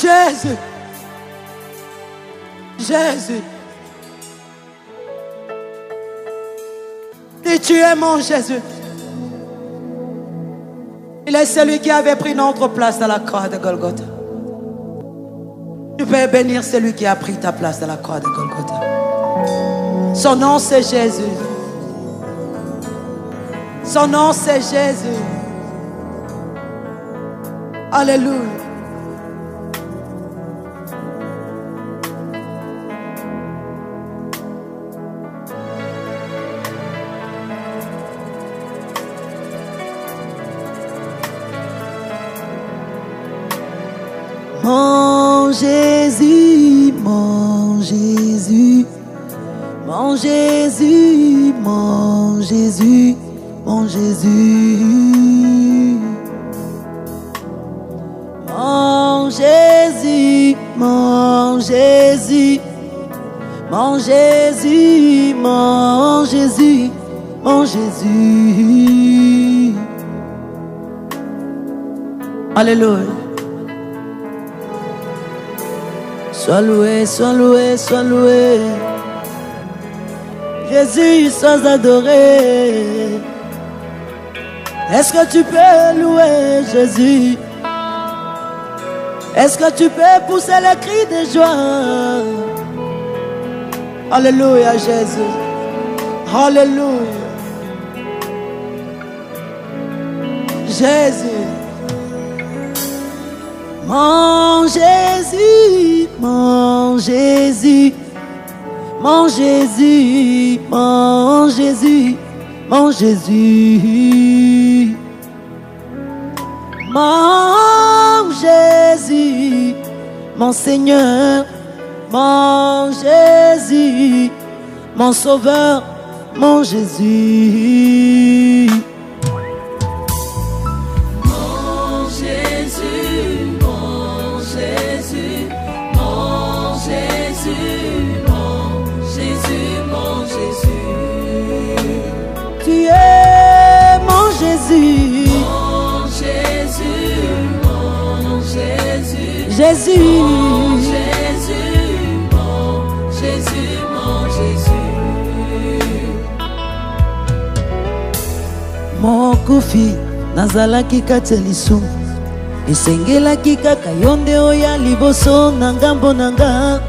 Jésus. Jésus. Et tu es mon Jésus. Il est celui qui avait pris notre place dans la croix de Golgotha. Tu peux bénir celui qui a pris ta place dans la croix de Golgotha. Son nom c'est Jésus. Son nom c'est Jésus. Alléluia. Mon Jésus, mon Jésus, mon Jésus, mon Jésus, mon Jésus. Mon Jésus, mon Jésus, mon Jésus, mon Jésus, mon Jésus. Alléluia. Sois loué, sois loué, sois loué. Jésus, sois adoré. Est-ce que tu peux louer Jésus? Est-ce que tu peux pousser les cris de joie? Alléluia Jésus. Alléluia. Jésus. Mon Jésus, mon Jésus, mon Jésus, mon Jésus, mon Jésus. Mon Jésus, mon Seigneur, mon Jésus, mon Sauveur, mon Jésus. Tu es mon Jésus. Mon Jésus, mon Jésus. Jésus. Mon Jésus, mon Jésus, mon Jésus. Mon kofi nazalaki kati ya lisumu esengelaki kaka yo nde oya liboso na ngambo na nga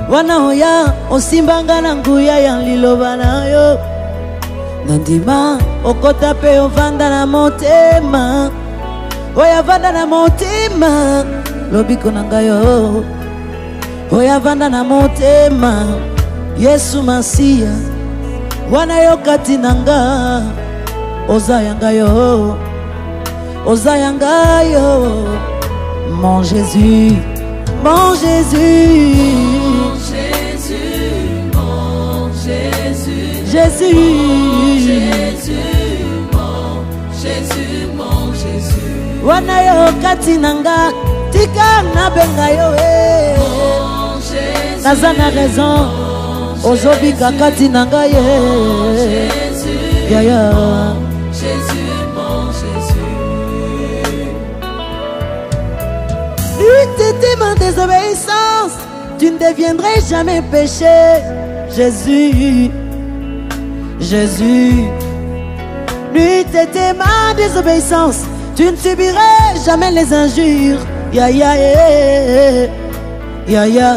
wana oya osimbanga na nguya ya liloba na yo nandima okota pe ovanda na motema oya vanda na motema lobiko na nga yo oya vanda na motema Yesu Masiya wana yo kati na nga Ozayanga yo, Ozayanga yo, mon Jésus, mon Jésus, Mon Jésus, mon Jésus. Jésus, Mon Jésus, mon Jésus, mon Jésus. wana yo kati nanga, tika na benga yo Mon Jésus, naza na raison, ozobika kati nanga ye, Jésus, ya ya. Jésus, mon Jésus. Lui t'était ma désobéissance, tu ne deviendrais jamais péché. Jésus, Jésus. Lui t'était ma désobéissance, tu ne subirais jamais les injures. Ya ya ya ya.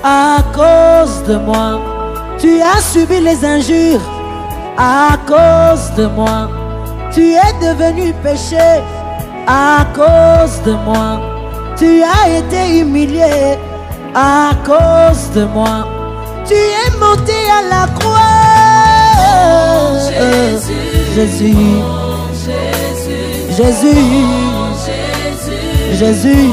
À cause de moi, tu as subi les injures. À cause de moi, tu es devenu péché. À cause de moi, tu as été humilié. À cause de moi, tu es monté à la croix. Jésus, Jésus, mon Jésus, Jésus, Jésus, Jésus,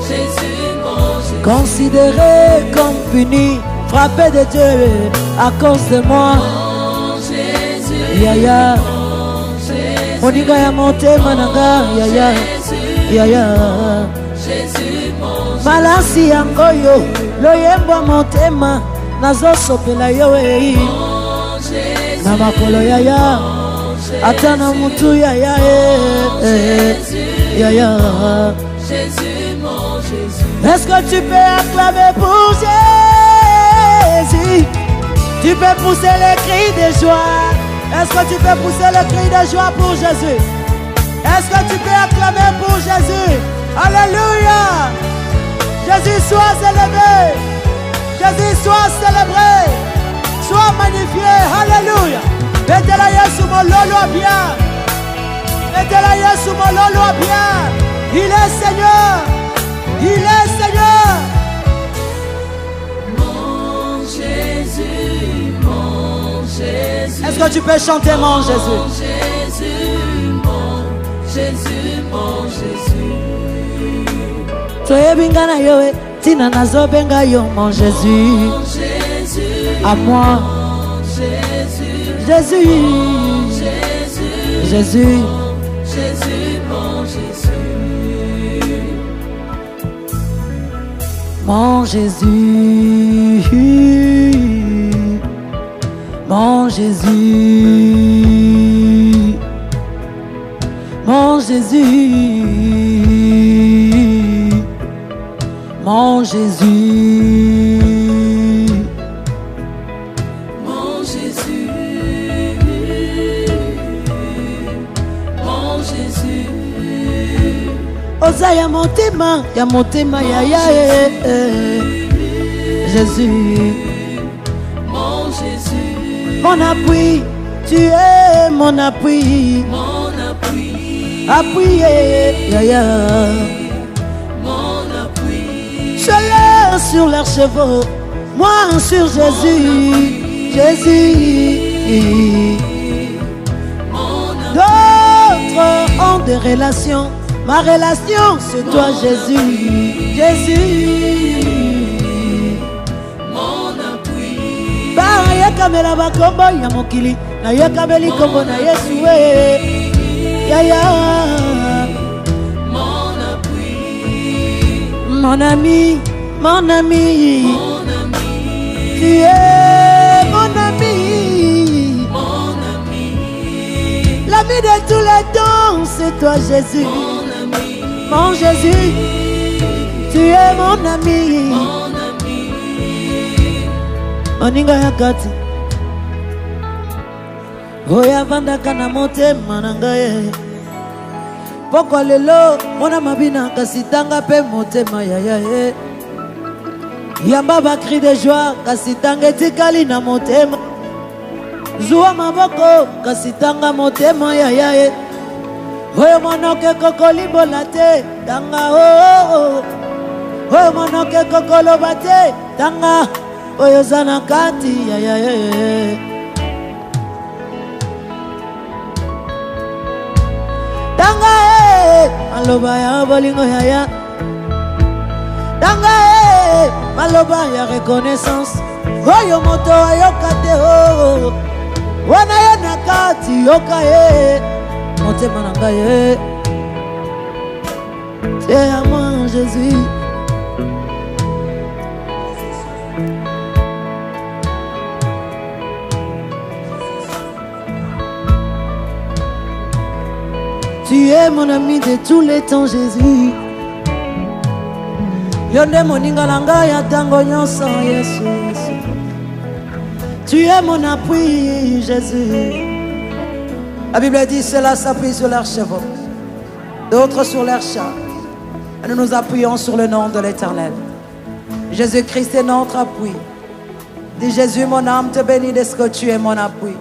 Jésus, mon Jésus. considéré comme puni, frappé de Dieu à cause de moi. Mon Jésus, Ya ya, mon Jésus, moninga ya motema nanga. Ya ya, ya ya. Jésus, mon Jésus. Malasi yango yo, loyembo motema, nazosopela yo ei. Mon Jésus, Na makolo ya ya, ata na mutu ya ya ya ya. Jésus, mon Jésus. Est-ce que tu peux acclamer pour Jésus? Tu peux pousser les cris de joie. Est-ce que tu peux pousser le cri de joie pour Jésus? Est-ce que tu peux acclamer pour Jésus? Alléluia! Jésus soit élevé. Jésus soit célébré. Soit magnifié. Alléluia! Mettez-la Yesu mololo bien. Mettez-la Yesu mololo bien. Il est Seigneur. Il est Seigneur. Mon Jésus, mon Jésus. Est-ce que tu peux chanter mon Jésus? Mon Jésus, mon Jésus, mon Jésus. Soye bingana yowe, tina nazo benga yo mon Jésus. Mon Jésus, À moi, mon Jésus. Jésus, Mon Jésus, Jésus. mon Jésus, mon Jésus. Mon Jésus, mon Jésus, mon Jésus, mon Jésus, Mon Jésus, mon Jésus. Osa ya motema ya Jésus, Mon Jésus, mon appui, tu es mon appui, mon appui, appuyé, mon appui, Ceux-là sur leurs chevaux, moi sur Jésus, Jésus. mon appui, D'autres ont des relations, ma relation c'est toi Jésus, Jésus. mon appui, Ba yekamela bakombo ya mokili, na yekameli kombo na Yesu ya. mon appui, Mon ami, mon ami, mon ami, tu es mon ami, mon ami, l'ami de tous les temps, c'est toi Jésus, mon ami, mon Jésus, tu es mon ami, mon ami. oninga ya kati, oya vandaka na motema na ngai, poko lelo mona mabina kasi tanga pe motema ya. Yamba ba cri de joie kasi tanga etikali na motema, zuwa maboko kasi tanga motema ya. Oyo monoke kokolibola te tanga oyo monoke kokoloba te tanga oyo zana kati ya. Tanga maloba ya bolingo ya. Tanga maloba ya reconnaissance. Oyo moto ayoka te wana ya nakati yoka motema na ngai c'est à moi Jésus. Tu es mon ami de tous les temps, Jésus. Yonde moninga langa ya tango nyonso, Yesu. Tu es mon appui, Jésus. La Bible dit cela s'appuie sur leurs chevaux, d'autres sur leurs chars. Et nous nous appuyons sur le nom de l'Éternel. Jésus-Christ est notre appui. Dis Jésus, mon âme te bénit de ce que tu es mon appui.